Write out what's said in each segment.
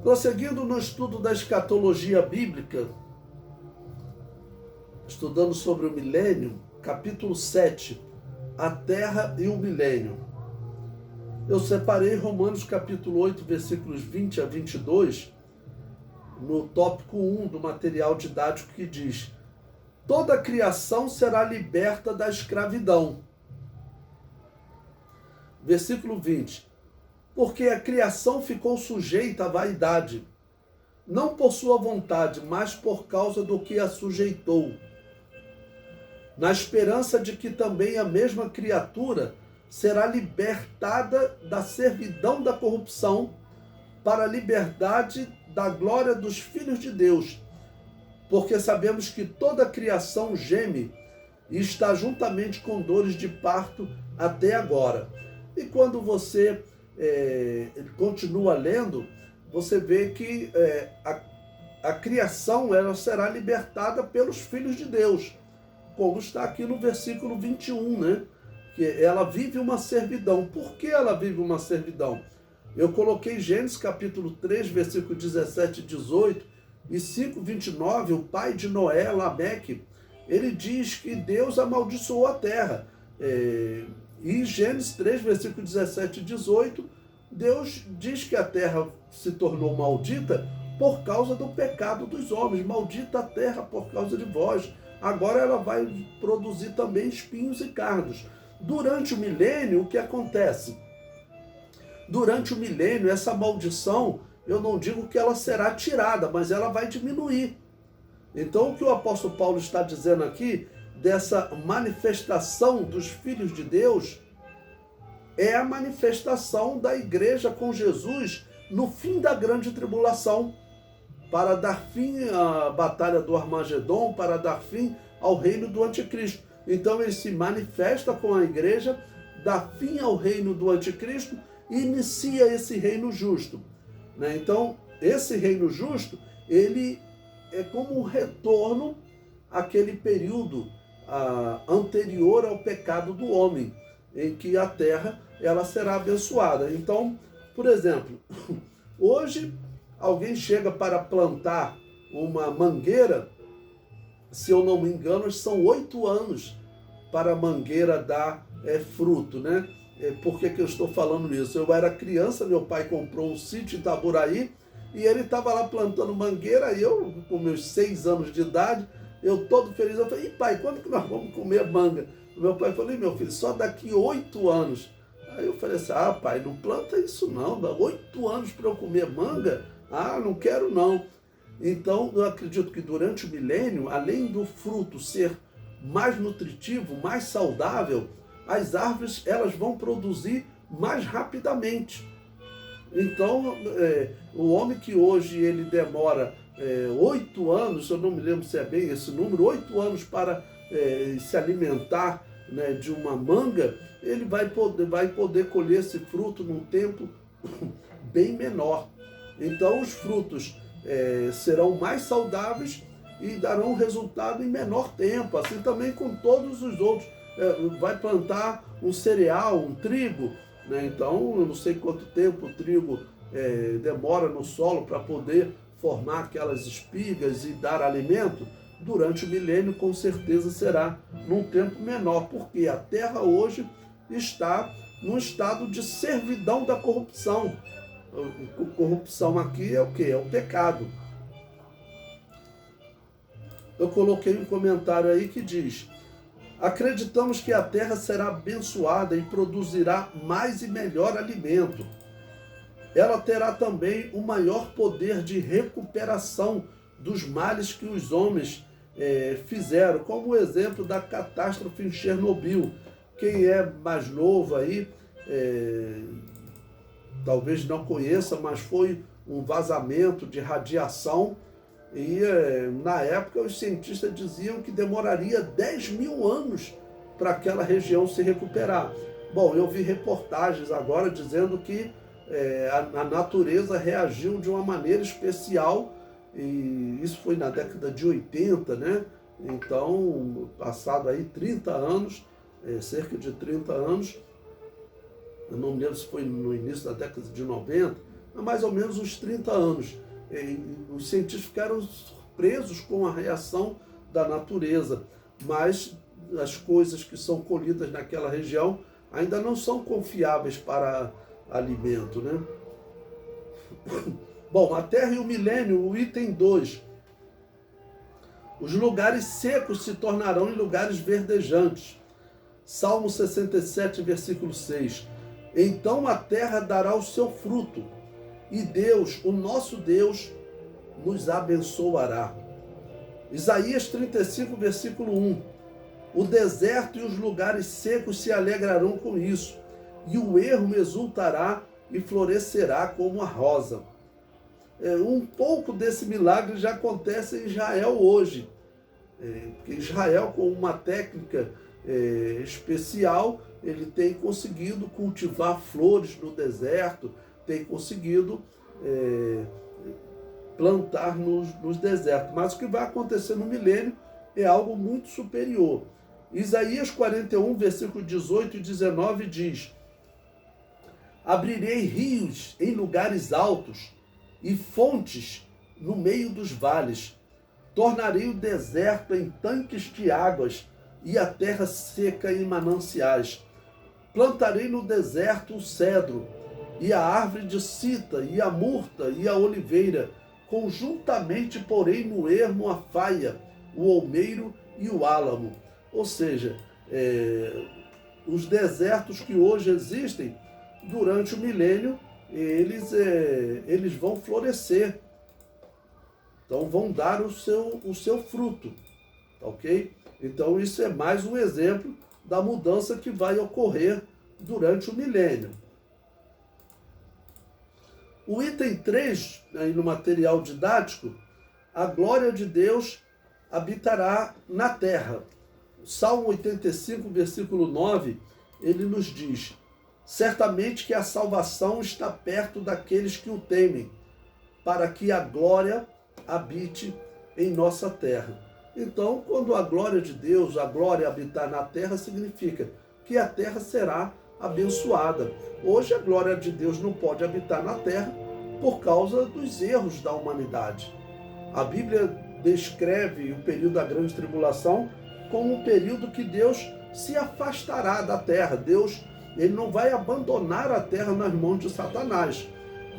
Prosseguindo no estudo da escatologia bíblica, estudando sobre o milênio, capítulo 7, a terra e o milênio. Eu separei Romanos capítulo 8, versículos 20 a 22, no tópico 1 do material didático, que diz: toda a criação será liberta da escravidão. Versículo 20: porque a criação ficou sujeita à vaidade, não por sua vontade, mas por causa do que a sujeitou, na esperança de que também a mesma criatura será libertada da servidão da corrupção para a liberdade da glória dos filhos de Deus. Porque sabemos que toda a criação geme e está juntamente com dores de parto até agora. E quando você continua lendo, você vê que a criação ela será libertada pelos filhos de Deus, como está aqui no versículo 21, né? Que ela vive uma servidão. Por que ela vive uma servidão? Eu coloquei Gênesis capítulo 3, versículo 17 e 18, e 5:29, o pai de Noé, Lameque, ele diz que Deus amaldiçoou a terra. E Gênesis 3, versículo 17 e 18, Deus diz que a terra se tornou maldita por causa do pecado dos homens. Maldita a terra por causa de vós. Agora ela vai produzir também espinhos e cardos. Durante o milênio, o que acontece? Durante o milênio, essa maldição, eu não digo que ela será tirada, mas ela vai diminuir. Então, o que o apóstolo Paulo está dizendo aqui, dessa manifestação dos filhos de Deus, é a manifestação da igreja com Jesus no fim da grande tribulação, para dar fim à batalha do Armagedon, para dar fim ao reino do anticristo. Então ele se manifesta com a igreja, dá fim ao reino do anticristo e inicia esse reino justo. Então, esse reino justo, ele é como um retorno àquele período anterior ao pecado do homem, em que a terra ela será abençoada. Então, por exemplo, hoje alguém chega para plantar uma mangueira, se eu não me engano, são 8 anos para a mangueira dar fruto, né? Por que eu estou falando isso? Eu era criança, meu pai comprou um sítio em Itaboraí e ele estava lá plantando mangueira, e eu, com meus 6 anos de idade, eu todo feliz, eu falei: e pai, quando que nós vamos comer manga? O meu pai falou: meu filho, só daqui 8 anos. Aí eu falei assim: pai, não planta isso não, dá 8 anos para eu comer manga? Não quero não. Então, eu acredito que durante o milênio, além do fruto ser mais nutritivo, mais saudável, as árvores elas vão produzir mais rapidamente. Então, o homem que hoje ele demora 8 anos, eu não me lembro se é bem esse número, 8 anos para se alimentar, né, de uma manga, ele vai poder colher esse fruto num tempo bem menor. Então os frutos serão mais saudáveis e darão resultado em menor tempo. Assim também com todos os outros. Vai plantar um cereal, um trigo, né? Então eu não sei quanto tempo o trigo demora no solo para poder formar aquelas espigas e dar alimento. Durante o milênio, com certeza, será num tempo menor, porque a terra hoje está num estado de servidão da corrupção. A corrupção aqui é o quê? É o pecado. Eu coloquei um comentário aí que diz: acreditamos que a terra será abençoada e produzirá mais e melhor alimento. Ela terá também o maior poder de recuperação dos males que os homens fizeram, como o exemplo da catástrofe em Chernobyl. Quem é mais novo aí, talvez não conheça, mas foi um vazamento de radiação e na época os cientistas diziam que demoraria 10.000 anos para aquela região se recuperar. Bom, eu vi reportagens agora dizendo que a natureza reagiu de uma maneira especial, e isso foi na década de 80, né? Então, passado aí 30 anos, cerca de 30 anos, eu não me lembro se foi no início da década de 90, há mais ou menos uns 30 anos. Os cientistas ficaram surpresos com a reação da natureza, mas as coisas que são colhidas naquela região ainda não são confiáveis para alimento, né? Bom, a terra e o milênio, o item 2. Os lugares secos se tornarão em lugares verdejantes. Salmo 67, versículo 6. Então a terra dará o seu fruto, e Deus, o nosso Deus, nos abençoará. Isaías 35, versículo 1. O deserto e os lugares secos se alegrarão com isso, e o ermo exultará e florescerá como a rosa. Um pouco desse milagre já acontece em Israel hoje. Porque Israel, com uma técnica especial, ele tem conseguido cultivar flores no deserto, tem conseguido plantar nos desertos. Mas o que vai acontecer no milênio é algo muito superior. Isaías 41, versículo 18 e 19 diz: abrirei rios em lugares altos e fontes no meio dos vales. Tornarei o deserto em tanques de águas e a terra seca em mananciais. Plantarei no deserto o cedro, e a árvore de cita, e a murta, e a oliveira. Conjuntamente porei no ermo a faia, o olmeiro e o álamo. Ou seja, os desertos que hoje existem, durante o milênio, eles vão florescer. Então vão dar o seu fruto, ok? Então isso é mais um exemplo da mudança que vai ocorrer durante o milênio. O item 3, aí no material didático, a glória de Deus habitará na terra. Salmo 85, versículo 9, ele nos diz: certamente que a salvação está perto daqueles que o temem, para que a glória habite em nossa terra. Então, quando a glória de Deus, a glória habitar na terra, significa que a terra será abençoada. Hoje a glória de Deus não pode habitar na terra por causa dos erros da humanidade. A Bíblia descreve o período da grande tribulação como um período que Deus se afastará da terra. Deus, ele não vai abandonar a terra nas mãos de Satanás,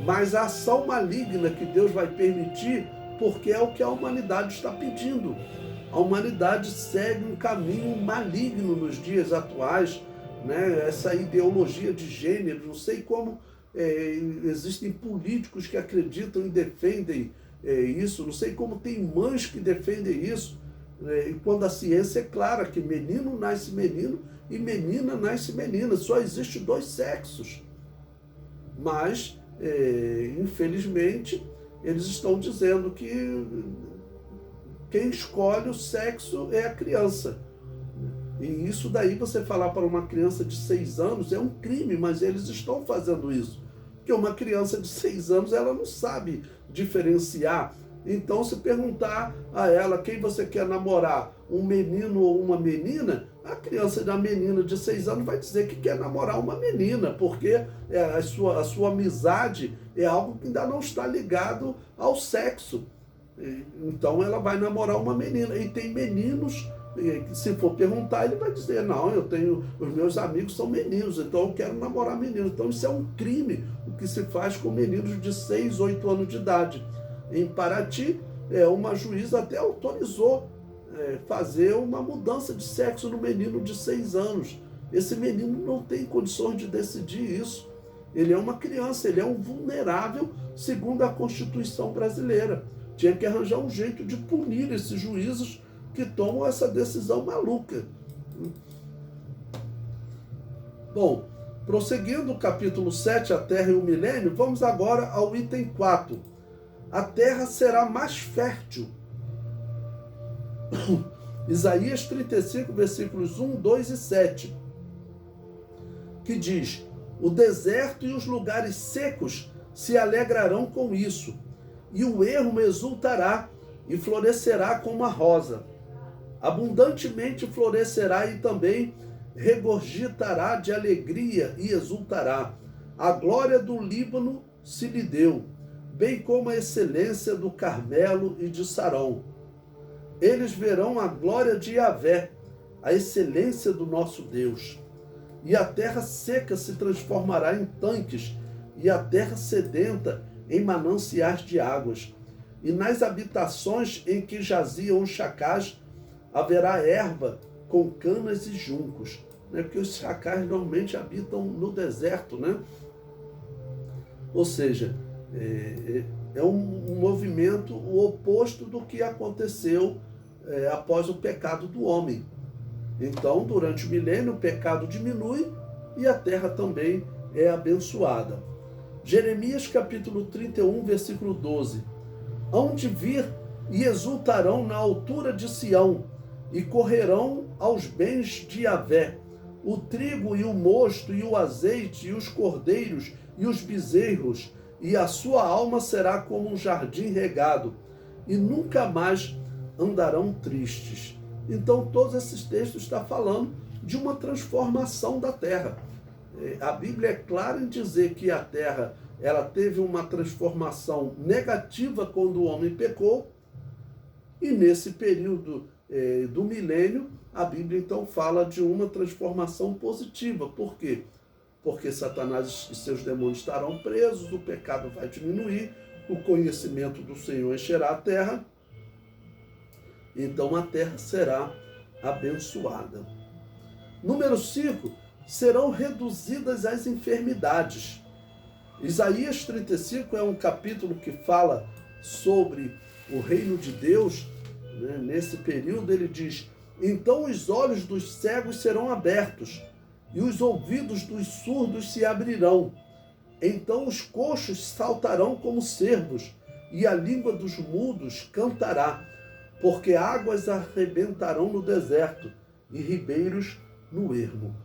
mas a ação maligna que Deus vai permitir, porque é o que a humanidade está pedindo. A humanidade segue um caminho maligno nos dias atuais, né? Essa ideologia de gênero, não sei como existem políticos que acreditam e defendem isso, não sei como tem mães que defendem isso, e quando a ciência é clara que menino nasce menino e menina nasce menina, só existe 2 sexos. Mas, infelizmente, eles estão dizendo que quem escolhe o sexo é a criança. E isso daí, você falar para uma criança de 6 anos, é um crime, mas eles estão fazendo isso. Porque uma criança de 6 anos, ela não sabe diferenciar. Então, se perguntar a ela quem você quer namorar, um menino ou uma menina, a criança da menina de 6 anos vai dizer que quer namorar uma menina, porque a sua amizade é algo que ainda não está ligado ao sexo. Então ela vai namorar uma menina. E tem meninos, se for perguntar, ele vai dizer: não, os meus amigos são meninos, então eu quero namorar meninos. Então isso é um crime, o que se faz com meninos de 6, 8 anos de idade. Em Paraty, uma juíza até autorizou fazer uma mudança de sexo no menino de 6 anos. Esse menino não tem condições de decidir isso. Ele é uma criança, ele é um vulnerável, segundo a Constituição brasileira. Tinha que arranjar um jeito de punir esses juízes que tomam essa decisão maluca. Bom, prosseguindo o capítulo 7, a terra e o milênio, vamos agora ao item 4. A terra será mais fértil. Isaías 35, versículos 1, 2 e 7, que diz: o deserto e os lugares secos se alegrarão com isso, e o ermo exultará e florescerá como a rosa. Abundantemente florescerá e também regurgitará de alegria e exultará. A glória do Líbano se lhe deu, bem como a excelência do Carmelo e de Sarão. Eles verão a glória de Yahvé, a excelência do nosso Deus. E a terra seca se transformará em tanques, e a terra sedenta em mananciais de águas. E nas habitações em que jaziam os chacais, haverá erva com canas e juncos. Né? Porque os chacais normalmente habitam no deserto, né? Ou seja, é um movimento o oposto do que aconteceu após o pecado do homem. Então, durante o milênio, o pecado diminui e a terra também é abençoada. Jeremias capítulo 31, versículo 12. Hão de vir e exultarão na altura de Sião, e correrão aos bens de Yahvé, o trigo e o mosto e o azeite e os cordeiros e os bezerros, e a sua alma será como um jardim regado, e nunca mais andarão tristes. Então, todos esses textos estão falando de uma transformação da terra. A Bíblia é clara em dizer que a terra ela teve uma transformação negativa quando o homem pecou, e nesse período do milênio, a Bíblia então fala de uma transformação positiva. Por quê? Porque Satanás e seus demônios estarão presos, o pecado vai diminuir, o conhecimento do Senhor encherá a terra, então a terra será abençoada. Número 5, serão reduzidas as enfermidades. Isaías 35 é um capítulo que fala sobre o reino de Deus. Né? Nesse período ele diz: então os olhos dos cegos serão abertos, e os ouvidos dos surdos se abrirão. Então os coxos saltarão como cervos, e a língua dos mudos cantará, porque águas arrebentarão no deserto, e ribeiros no ermo.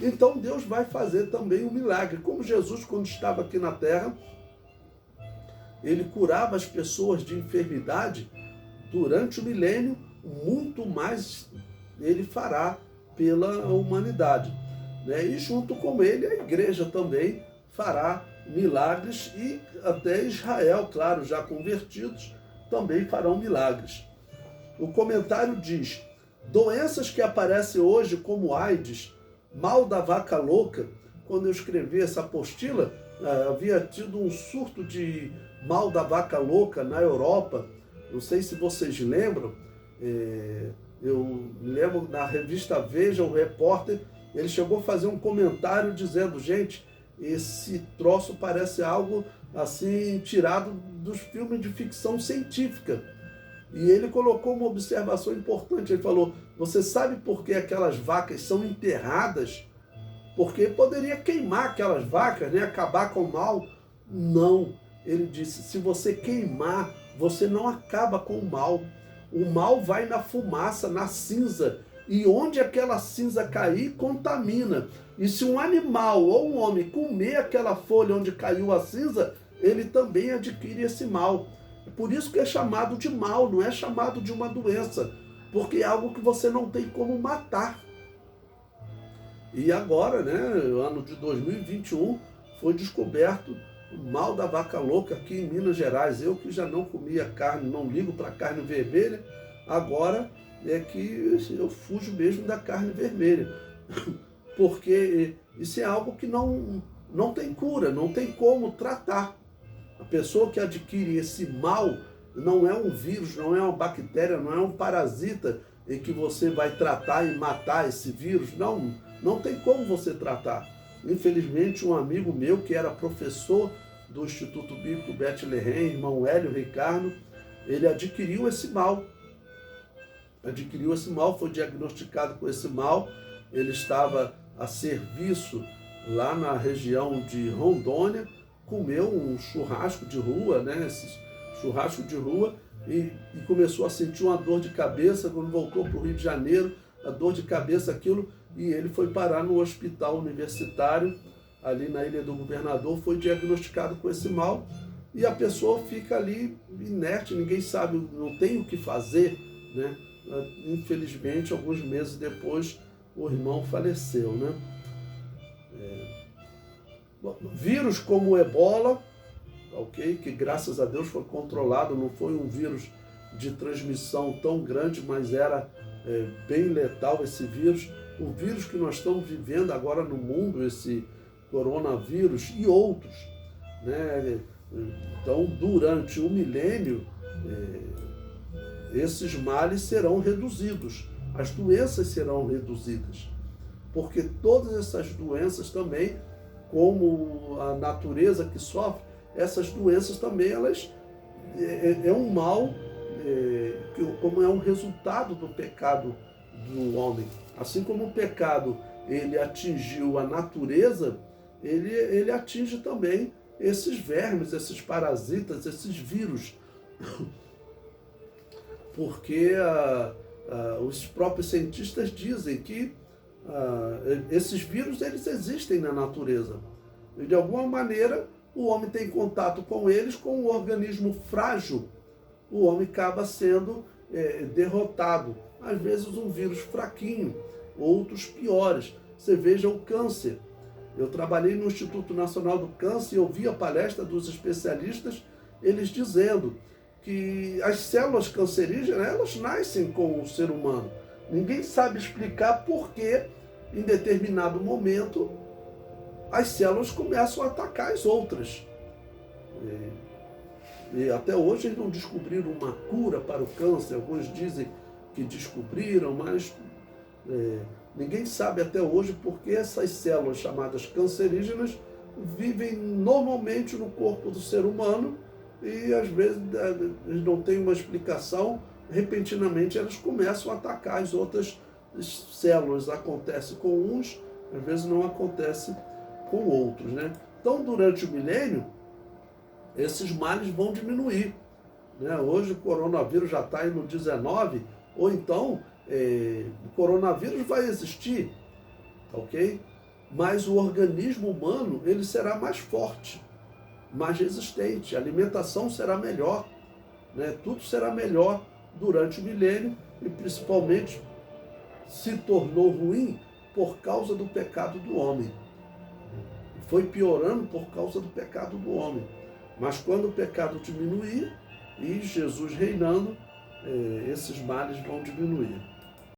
Então Deus vai fazer também um milagre. Como Jesus, quando estava aqui na terra, ele curava as pessoas de enfermidade, durante o milênio, muito mais ele fará pela humanidade. Né? E junto com ele, a igreja também fará milagres, e até Israel, claro, já convertidos, também farão milagres. O comentário diz: doenças que aparecem hoje como AIDS, mal da vaca louca. Quando eu escrevi essa apostila, havia tido um surto de mal da vaca louca na Europa. Não sei se vocês lembram. Eu lembro na revista Veja, o repórter, ele chegou a fazer um comentário dizendo: gente, esse troço parece algo assim tirado dos filmes de ficção científica. E ele colocou uma observação importante. Ele falou: você sabe por que aquelas vacas são enterradas? Porque poderia queimar aquelas vacas, né? Acabar com o mal. Não. Ele disse: se você queimar, você não acaba com o mal. O mal vai na fumaça, na cinza. E onde aquela cinza cair, contamina. E se um animal ou um homem comer aquela folha onde caiu a cinza, ele também adquire esse mal. Por isso que é chamado de mal, não é chamado de uma doença, porque é algo que você não tem como matar. E agora, né, no ano de 2021, foi descoberto o mal da vaca louca aqui em Minas Gerais. Eu que já não comia carne, não ligo para carne vermelha, agora é que eu fujo mesmo da carne vermelha, porque isso é algo que não tem cura, não tem como tratar. A pessoa que adquire esse mal não é um vírus, não é uma bactéria, não é um parasita em que você vai tratar e matar esse vírus. Não tem como você tratar. Infelizmente, um amigo meu que era professor do Instituto Bíblico Bethlehem, irmão Hélio Ricardo, ele adquiriu esse mal. Foi diagnosticado com esse mal. Ele estava a serviço lá na região de Rondônia, comeu um churrasco de rua, né? Esse churrasco de rua, e começou a sentir uma dor de cabeça. Quando voltou para o Rio de Janeiro, a dor de cabeça, aquilo, e ele foi parar no hospital universitário, ali na Ilha do Governador, foi diagnosticado com esse mal, e a pessoa fica ali inerte, ninguém sabe, não tem o que fazer, né? Infelizmente, alguns meses depois, o irmão faleceu, né? Vírus como o Ebola, ok? Que graças a Deus foi controlado, não foi um vírus de transmissão tão grande, mas era bem letal esse vírus. O vírus que nós estamos vivendo agora no mundo, esse coronavírus e outros, né? Então, durante o milênio, esses males serão reduzidos, as doenças serão reduzidas, porque todas essas doenças também, como a natureza que sofre, essas doenças também, elas é um mal, como é um resultado do pecado do homem. Assim como o pecado ele atingiu a natureza, ele atinge também esses vermes, esses parasitas, esses vírus. Porque os próprios cientistas dizem que esses vírus eles existem na natureza. E de alguma maneira o homem tem contato com eles, com um organismo frágil, o homem acaba sendo derrotado. Às vezes um vírus fraquinho, outros piores. Você veja o câncer. Eu trabalhei no Instituto Nacional do Câncer e eu vi a palestra dos especialistas, eles dizendo que as células cancerígenas, elas nascem com o ser humano. Ninguém sabe explicar por que, em determinado momento, as células começam a atacar as outras. E até hoje eles não descobriram uma cura para o câncer. Alguns dizem que descobriram, mas ninguém sabe até hoje por que essas células chamadas cancerígenas vivem normalmente no corpo do ser humano e às vezes eles não têm uma explicação, repentinamente elas começam a atacar as outras células. Acontece com uns, às vezes não acontece com outros, né? Então, durante o milênio, esses males vão diminuir, né? Hoje o coronavírus já está aí no 19, ou então o coronavírus vai existir, ok? Mas o organismo humano ele será mais forte, mais resistente, a alimentação será melhor, né? Tudo será melhor durante o milênio e principalmente se tornou ruim por causa do pecado do homem. Foi piorando por causa do pecado do homem. Mas quando o pecado diminuir e Jesus reinando, esses males vão diminuir.